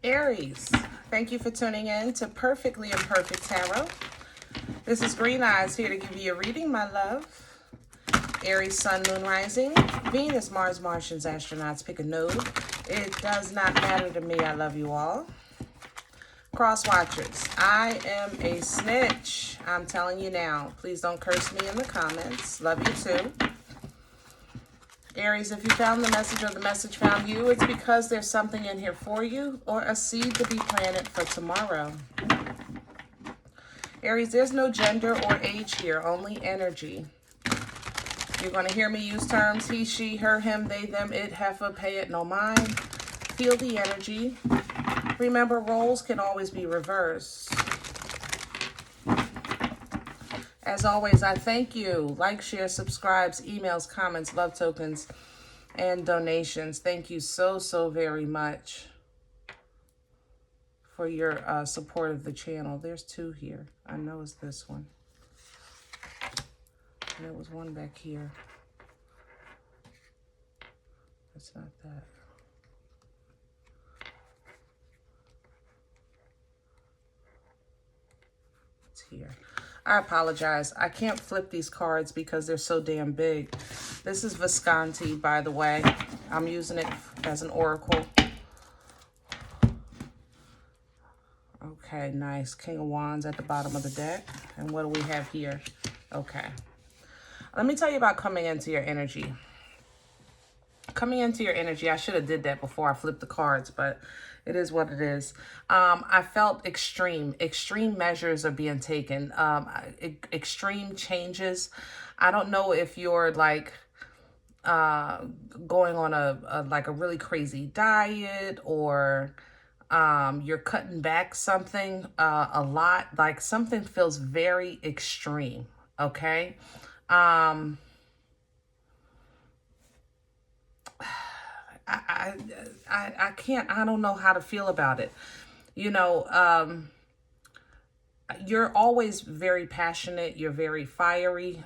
Aries, thank you for tuning in to Perfectly Imperfect Tarot. This is Green Eyes here to give you a reading, my love. Aries, Sun, Moon, Rising, Venus, Mars, Martians, astronauts, pick a node. It does not matter to me. I love you all. Cross watchers, I am a snitch. I'm telling you now. Please don't curse me in the comments. Love you too. Aries, if you found the message or the message found you, it's because there's something in here for you or a seed to be planted for tomorrow. Aries, there's no gender or age here, only energy. You're going to hear me use terms he, she, her, him, they, them, it, heifer, pay it, no mind. Feel the energy. Remember, roles can always be reversed. As always, I thank you. Like, share, subscribes, emails, comments, love tokens, and donations. Thank you so, so very much for your support of the channel. There's two here. I know it's this one. And there was one back here. That's not that. It's here. I apologize. I can't flip these cards because they're so damn big. This is Visconti, by the way. I'm using it as an oracle. Okay, nice. King of Wands at the bottom of the deck. And what do we have here? Okay. Let me tell you about coming into your energy. Coming into your energy, I should have did that before I flipped the cards, but it is what it is. I felt extreme measures are being taken, extreme changes. I don't know if you're like going on a really crazy diet, or you're cutting back something a lot. Like something feels very extreme. Okay. I can't, I don't know how to feel about it. You know, you're always very passionate. You're very fiery.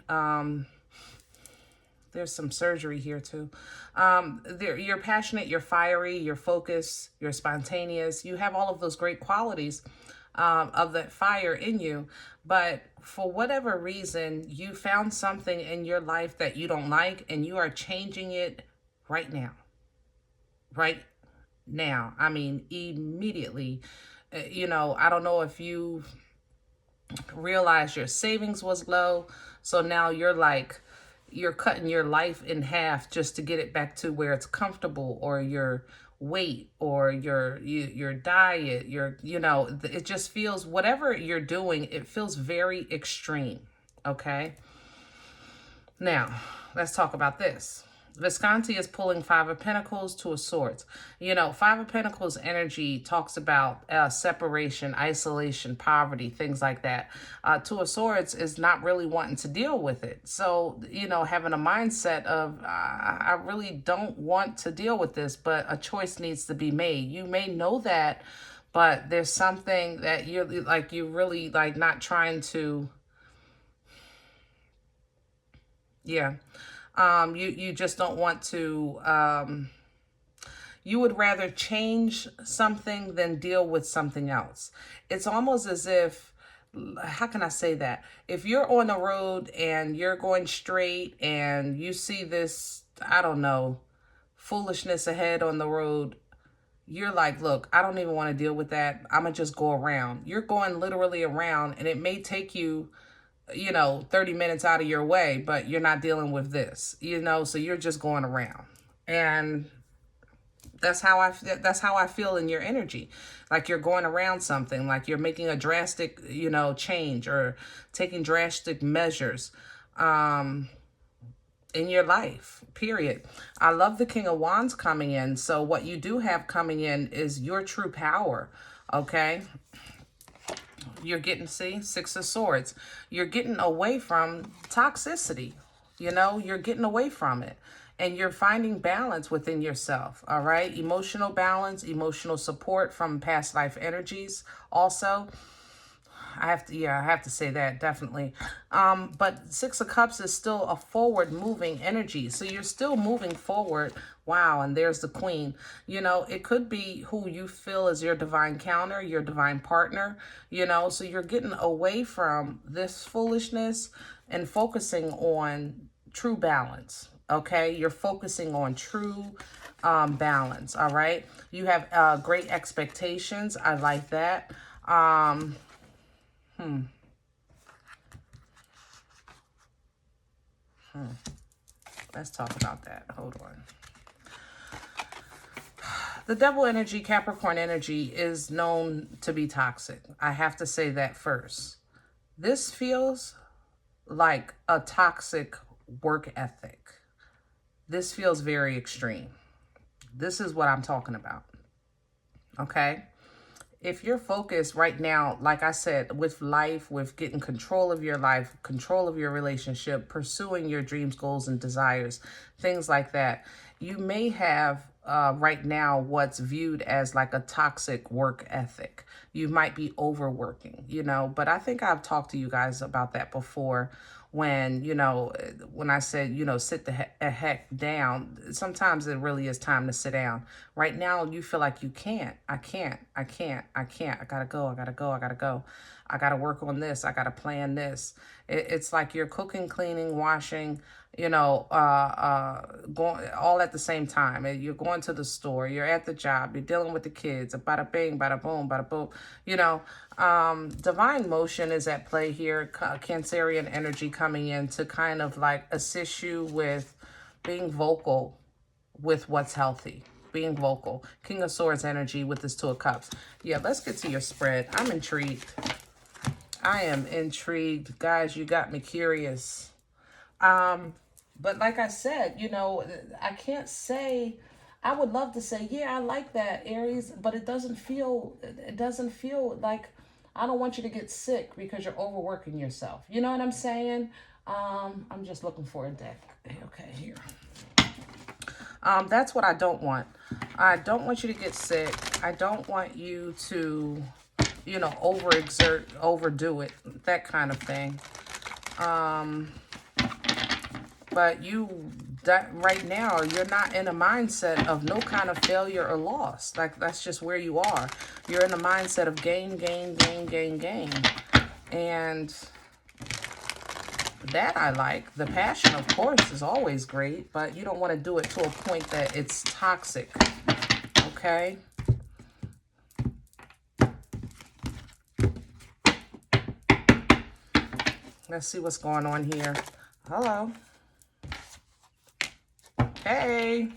There's some surgery here too. You're passionate, you're fiery, you're focused, you're spontaneous. You have all of those great qualities of that fire in you. But for whatever reason, you found something in your life that you don't like, and you are changing it right now. Right now. I mean, immediately. You know, I don't know if you realize your savings was low. So now you're like, you're cutting your life in half just to get it back to where it's comfortable, or your weight, or your diet, you know, it just feels, whatever you're doing, it feels very extreme. Okay. Now let's talk about this. Visconti is pulling Five of Pentacles, Two of Swords. You know, Five of Pentacles energy talks about separation, isolation, poverty, things like that. Two of Swords is not really wanting to deal with it. So, you know, having a mindset of, I really don't want to deal with this, but a choice needs to be made. You may know that, but there's something that you're really like not trying to, yeah. You just don't want to, you would rather change something than deal with something else. It's almost as if, how can I say that? If you're on the road and you're going straight and you see this, I don't know, foolishness ahead on the road, you're like, look, I don't even want to deal with that. I'm going to just go around. You're going literally around, and it may take you, you know, 30 minutes out of your way, but you're not dealing with this, you know, so you're just going around. And that's how I feel in your energy. Like you're going around something, like you're making a drastic, you know, change, or taking drastic measures in your life, period. I love the King of Wands coming in. So what you do have coming in is your true power. Okay. You're getting, see, Six of Swords. You're getting away from toxicity. You know, you're getting away from it. And you're finding balance within yourself, all right? Emotional balance, emotional support from past life energies also. I have to say that, definitely. But Six of Cups is still a forward moving energy. So you're still moving forward Wow, and there's the Queen. You know, it could be who you feel is your divine counter, your divine partner, you know, so you're getting away from this foolishness and focusing on true balance, okay? You're focusing on true balance, all right? You have great expectations. I like that. Let's talk about that. Hold on. The devil energy, Capricorn energy, is known to be toxic. I have to say that first. This feels like a toxic work ethic. This feels very extreme. This is what I'm talking about. Okay? If you're focused right now, like I said, with life, with getting control of your life, control of your relationship, pursuing your dreams, goals, and desires, things like that, you may have right now what's viewed as like a toxic work ethic. You might be overworking, you know, but I think I've talked to you guys about that before. When, you know, when I said, you know, sit the heck down, sometimes it really is time to sit down. Right now, you feel like you can't. I gotta go, I gotta work on this. I gotta plan this. It's like you're cooking, cleaning, washing, you know, going all at the same time. You're going to the store, you're at the job, you're dealing with the kids, bada bing, bada boom, bada boom, you know. Divine motion is at play here. Cancerian energy coming in to kind of like assist you with being vocal with what's healthy. Being vocal. King of Swords energy with this Two of Cups. Yeah, let's get to your spread. I'm intrigued. I am intrigued. Guys, you got me curious. But like I said, you know, I can't say... I would love to say, yeah, I like that, Aries, but it doesn't feel like... I don't want you to get sick because you're overworking yourself. You know what I'm saying? I'm just looking for a deck. Okay, here. That's what I don't want. I don't want you to get sick. I don't want you to, you know, overexert, overdo it, that kind of thing. But right now, you're not in a mindset of no kind of failure or loss. Like, that's just where you are. You're in a mindset of gain. And that I like. The passion, of course, is always great, but you don't want to do it to a point that it's toxic. Okay? Let's see what's going on here. Hello. Hey.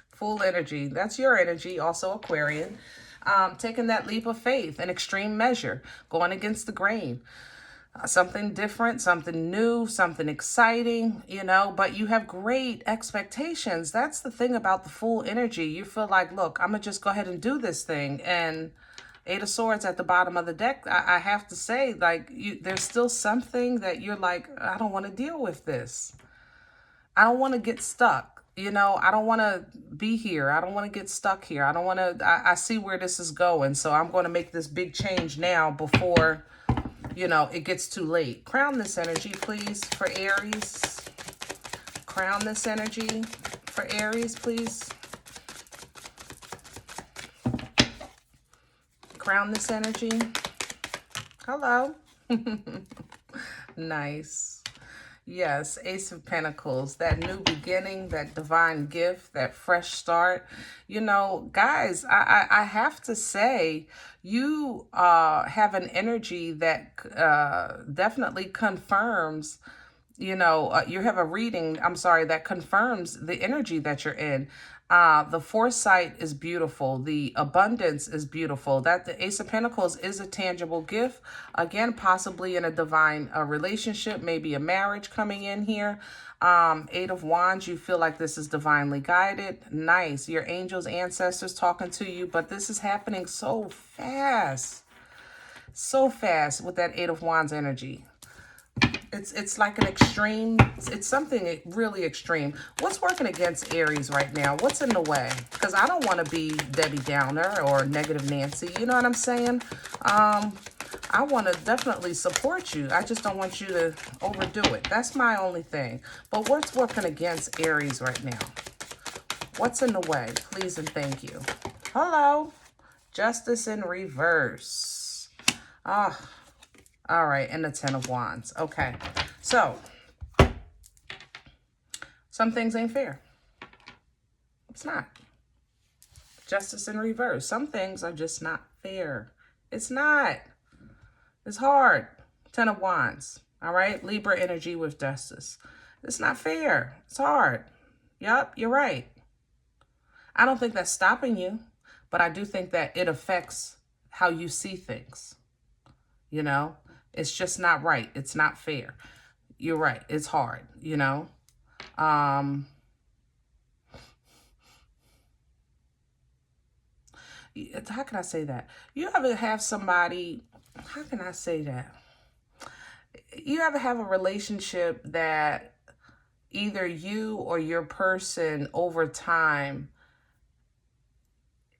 Full energy. That's your energy. Also Aquarian. Taking that leap of faith, an extreme measure, going against the grain. Something different, something new, something exciting, you know, but you have great expectations. That's the thing about the full energy. You feel like, look, I'm going to just go ahead and do this thing. And Eight of Swords at the bottom of the deck, I have to say, like, there's still something that you're like, I don't want to deal with this. I don't want to get stuck. You know, I don't want to be here. I don't want to get stuck here. I don't want to, I see where this is going. So I'm going to make this big change now before, you know, it gets too late. Crown this energy, please, for Aries. Crown this energy for Aries, please. Crown this energy. Hello. Nice. Yes, Ace of Pentacles, that new beginning, that divine gift, that fresh start. You know, guys, I have to say, you have an energy that definitely confirms, you know, you have a reading, I'm sorry, that confirms the energy that you're in. The foresight is beautiful. The abundance is beautiful. That the Ace of Pentacles is a tangible gift. Again, possibly in a divine relationship, maybe a marriage coming in here. Eight of Wands, you feel like this is divinely guided. Nice. Your angels, ancestors talking to you, but this is happening so fast. So fast with that Eight of Wands energy. It's like an extreme, it's something really extreme. What's working against Aries right now? What's in the way? Because I don't want to be Debbie Downer or Negative Nancy. You know what I'm saying? I I want to definitely support you. I just don't want you to overdo it. That's my only thing. But what's working against Aries right now? What's in the way? Please and thank you. Hello. Justice in reverse. Ah, all right. And the Ten of Wands. Okay. So, some things ain't fair. It's not. Justice in reverse. Some things are just not fair. It's not. It's hard. Ten of Wands. All right. Libra energy with justice. It's not fair. It's hard. Yep, you're right. I don't think that's stopping you, but I do think that it affects how you see things. You know, it's just not right. It's not fair. You're right. It's hard, you know. How can I say that? You ever have somebody, how can I say that? You ever have a relationship that either you or your person over time,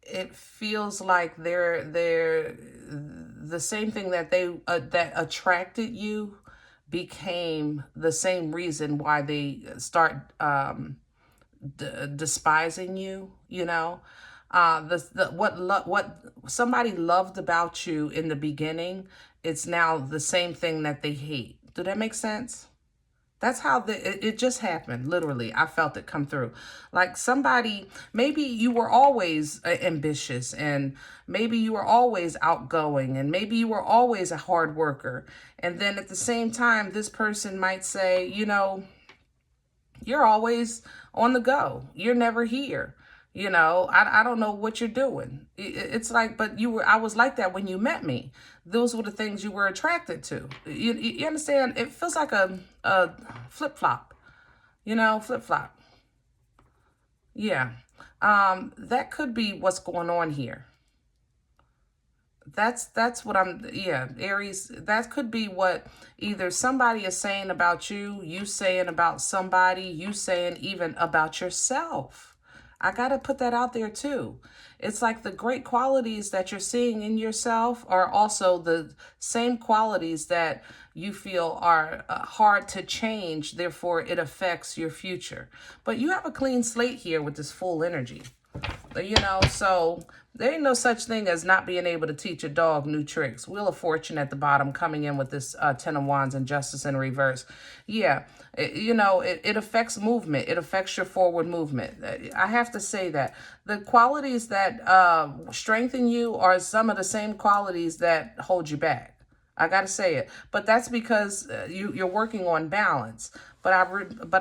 it feels like they're the same thing that that attracted you became the same reason why they start despising you, you know? What somebody loved about you in the beginning, it's now the same thing that they hate. Do that make sense? That's how it just happened. Literally, I felt it come through. Like somebody, maybe you were always ambitious, and maybe you were always outgoing, and maybe you were always a hard worker. And then at the same time, this person might say, you know, you're always on the go. You're never here. You know, I don't know what you're doing. It's like, but I was like that when you met me. Those were the things you were attracted to. You understand? It feels like a flip-flop, you know, flip-flop. Yeah. That could be what's going on here. That's what yeah, Aries, that could be what either somebody is saying about you, you saying about somebody, you saying even about yourself. I got to put that out there too. It's like the great qualities that you're seeing in yourself are also the same qualities that you feel are hard to change. Therefore, it affects your future. But you have a clean slate here with this full energy. You know, so there ain't no such thing as not being able to teach a dog new tricks. Wheel of Fortune at the bottom coming in with this Ten of Wands and Justice in reverse. Yeah, you know, it affects movement. It affects your forward movement. I have to say that. The qualities that strengthen you are some of the same qualities that hold you back. I got to say it. But that's because you're working on balance. But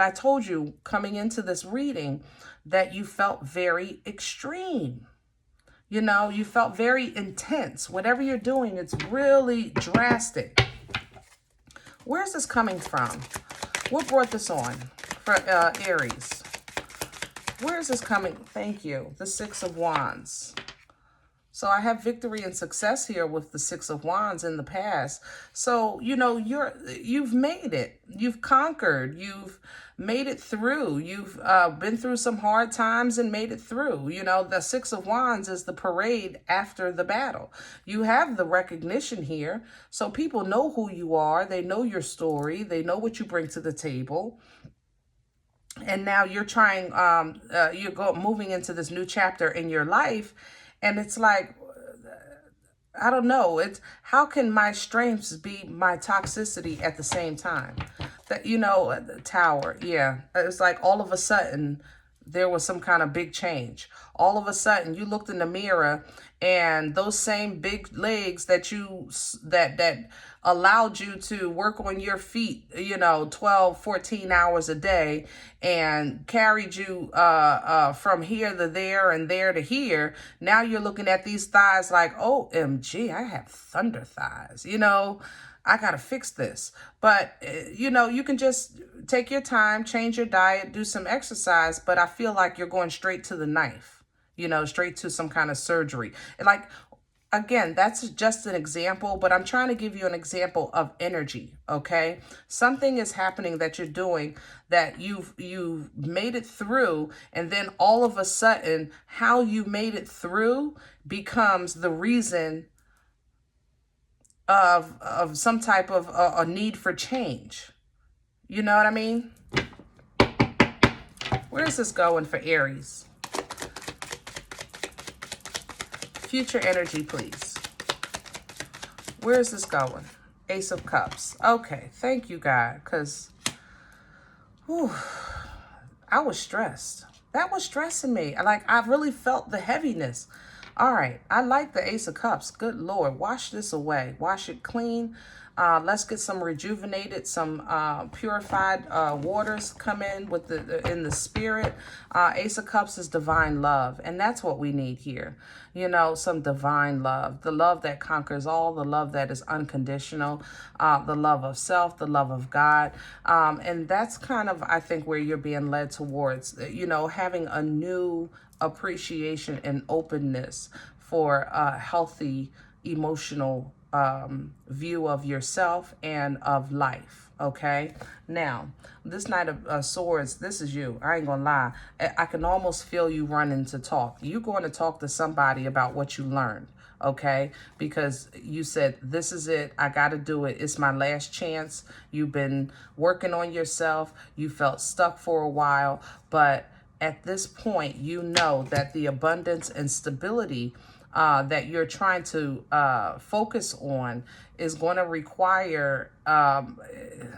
I told you coming into this reading that you felt very extreme. You know, you felt very intense. Whatever you're doing, it's really drastic. Where's this coming from? What brought this on for Aries? Where is this coming? Thank you. The Six of Wands. So I have victory and success here with the Six of Wands in the past. So, you know, you've made it. You've conquered. You've made it through. You've been through some hard times and made it through. You know, the Six of Wands is the parade after the battle. You have the recognition here. So people know who you are. They know your story. They know what you bring to the table. And now you're trying, moving into this new chapter in your life. And it's like, I don't know. It's how can my strengths be my toxicity at the same time? That, you know, the Tower. Yeah. It's like all of a sudden there was some kind of big change. All of a sudden you looked in the mirror and those same big legs that that allowed you to work on your feet, you know, 12, 14 hours a day and carried you from here to there and there to here. Now you're looking at these thighs like, OMG, I have thunder thighs, you know. I got to fix this. But, you know, you can just take your time, change your diet, do some exercise. But I feel like you're going straight to the knife, you know, straight to some kind of surgery. Like, again, that's just an example, but I'm trying to give you an example of energy, okay? Something is happening that you're doing that you've made it through, and then all of a sudden, how you made it through becomes the reason of some type of a need for change. You know what I mean? Where is this going for Aries? Future energy, please. Where is this going? Ace of Cups. Okay, thank you, God, because I was stressed. That was stressing me. Like, I really felt the heaviness. All right, I like the Ace of Cups. Good Lord, wash this away. Wash it clean. Let's get some rejuvenated, some purified waters come in with in the spirit. Ace of Cups is divine love, and that's what we need here. You know, some divine love, the love that conquers all, the love that is unconditional, the love of self, the love of God. And that's kind of, I think, where you're being led towards, you know, having a new appreciation and openness for a healthy emotional view of yourself and of life. Okay, now this Knight of Swords, this is you. I ain't gonna lie, I can almost feel you running to talk. You're going to talk to somebody about what you learned. Okay, because you said, this is it, I got to do it, it's my last chance. You've been working on yourself, you felt stuck for a while, but at this point, you know that the abundance and stability that you're trying to focus on is going to require,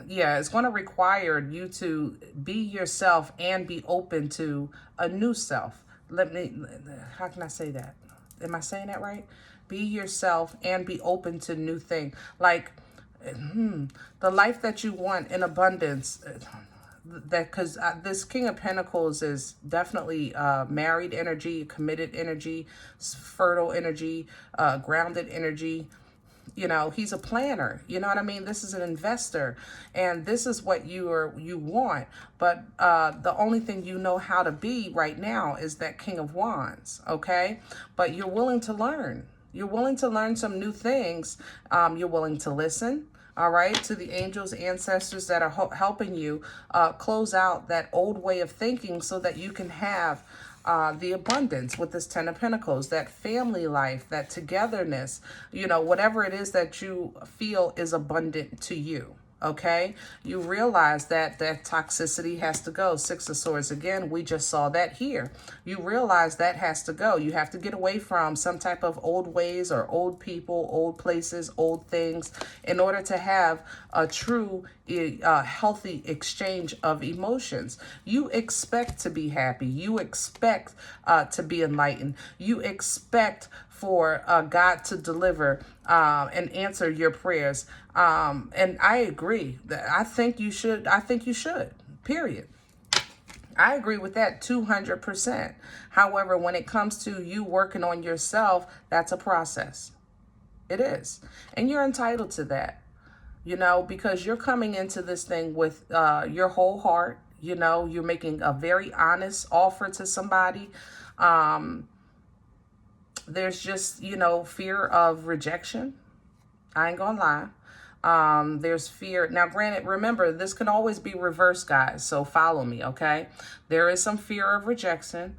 it's going to require you to be yourself and be open to a new self. How can I say that? Am I saying that right? Be yourself and be open to new things. Like, the life that you want in abundance, that because this King of Pentacles is definitely married energy, committed energy, fertile energy, grounded energy. You know, he's a planner. You know what I mean? This is an investor, and this is what you want. But the only thing you know how to be right now is that King of Wands. Okay, but you're willing to learn. You're willing to learn some new things. You're willing to listen. All right, to the angels, ancestors that are helping you close out that old way of thinking so that you can have the abundance with this Ten of Pentacles, that family life, that togetherness, you know, whatever it is that you feel is abundant to you. Okay, you realize that that toxicity has to go. Six of Swords again, we just saw that here. You realize that has to go. You have to get away from some type of old ways or old people, old places, old things in order to have a true healthy exchange of emotions. You expect to be happy. You expect to be enlightened. You expect for God to deliver and answer your prayers. And I agree. I think you should. I think you should. Period. I agree with that 200%. However, when it comes to you working on yourself, that's a process. It is. And you're entitled to that, you know, because you're coming into this thing with your whole heart. You know, you're making a very honest offer to somebody. There's just, you know, fear of rejection. I ain't gonna lie. There's fear. Now, granted, remember, this can always be reversed, guys. So follow me, okay? There is some fear of rejection.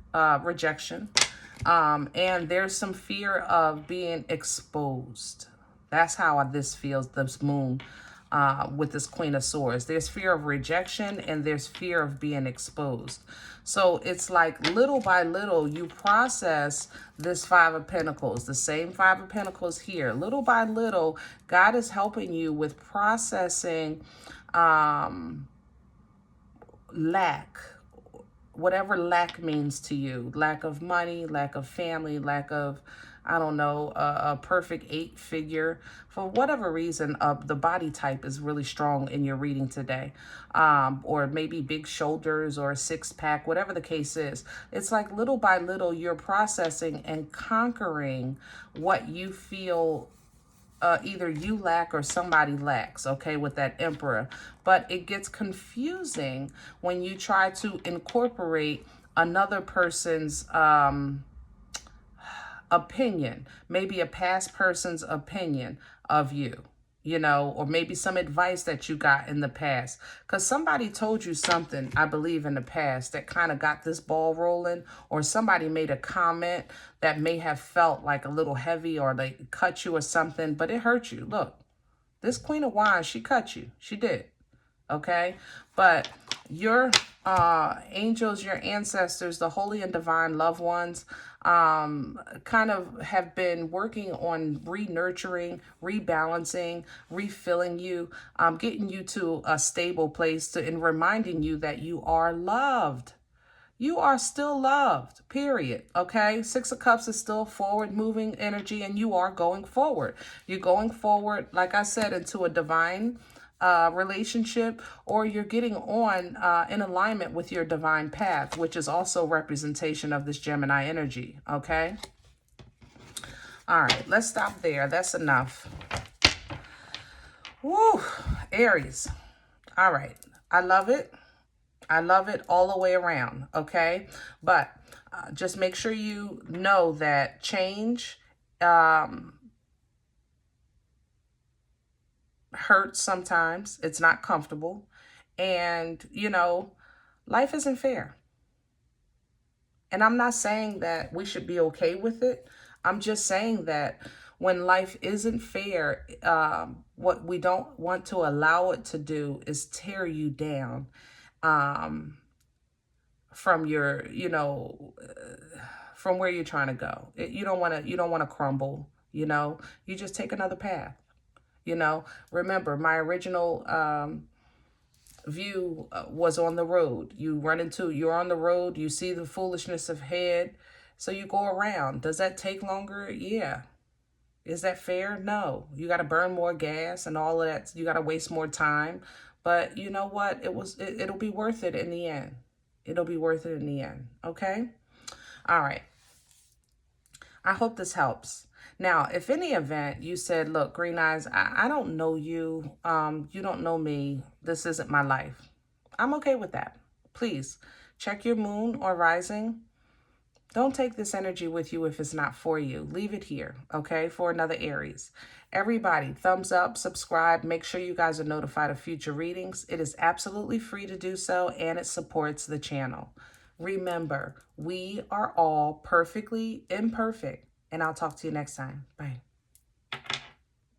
And there's some fear of being exposed. That's how this feels, this moon, with this Queen of Swords. There's fear of rejection and there's fear of being exposed. So it's like little by little, you process this Five of Pentacles, the same Five of Pentacles here. Little by little, God is helping you with processing lack, whatever lack means to you. Lack of money, lack of family, lack of, I don't know, a perfect 8 figure. For whatever reason, the body type is really strong in your reading today. Or maybe big shoulders or a 6-pack, whatever the case is. It's like little by little, you're processing and conquering what you feel either you lack or somebody lacks, okay, with that Emperor. But it gets confusing when you try to incorporate another person's opinion, maybe a past person's opinion of you. you know, or maybe some advice that you got in the past. Because somebody told you something, I believe, in the past that kind of got this ball rolling, or somebody made a comment that may have felt like a little heavy, or they cut you or something, but it hurt you. Look, this Queen of Wands, she cut you. She did. Okay? But your angels, your ancestors, the holy and divine loved ones, kind of have been working on re-nurturing, rebalancing, refilling you, getting you to a stable place, and reminding you that you are loved. You are still loved, period. Okay? Six of Cups is still forward moving energy, and you are going forward. You're going forward, like I said, into a divine relationship, or you're getting on in alignment with your divine path, which is also representation of this Gemini energy. Okay? All right, let's stop there. That's enough. Woo! Aries. All right. I love it. I love it all the way around, okay? But just make sure you know that change hurts sometimes. It's not comfortable. And, you know, life isn't fair. And I'm not saying that we should be okay with it. I'm just saying that when life isn't fair, what we don't want to allow it to do is tear you down from your, you know, from where you're trying to go. You don't want to crumble, you know. You just take another path, you know. Remember, my original view was on the road. You're on the road, you see the foolishness ahead, so you go around. Does that take longer? Yeah. Is that fair? No. You got to burn more gas and all of that. You got to waste more time. But you know what? It'll be worth it in the end. It'll be worth it in the end. Okay? All right. I hope this helps. Now, if in the event you said, look, Green Eyes, I don't know you. You don't know me. This isn't my life. I'm okay with that. Please check your moon or rising. Don't take this energy with you if it's not for you. Leave it here, okay, for another Aries. Everybody, thumbs up, subscribe. Make sure you guys are notified of future readings. It is absolutely free to do so, and it supports the channel. Remember, we are all perfectly imperfect, and I'll talk to you next time. Bye.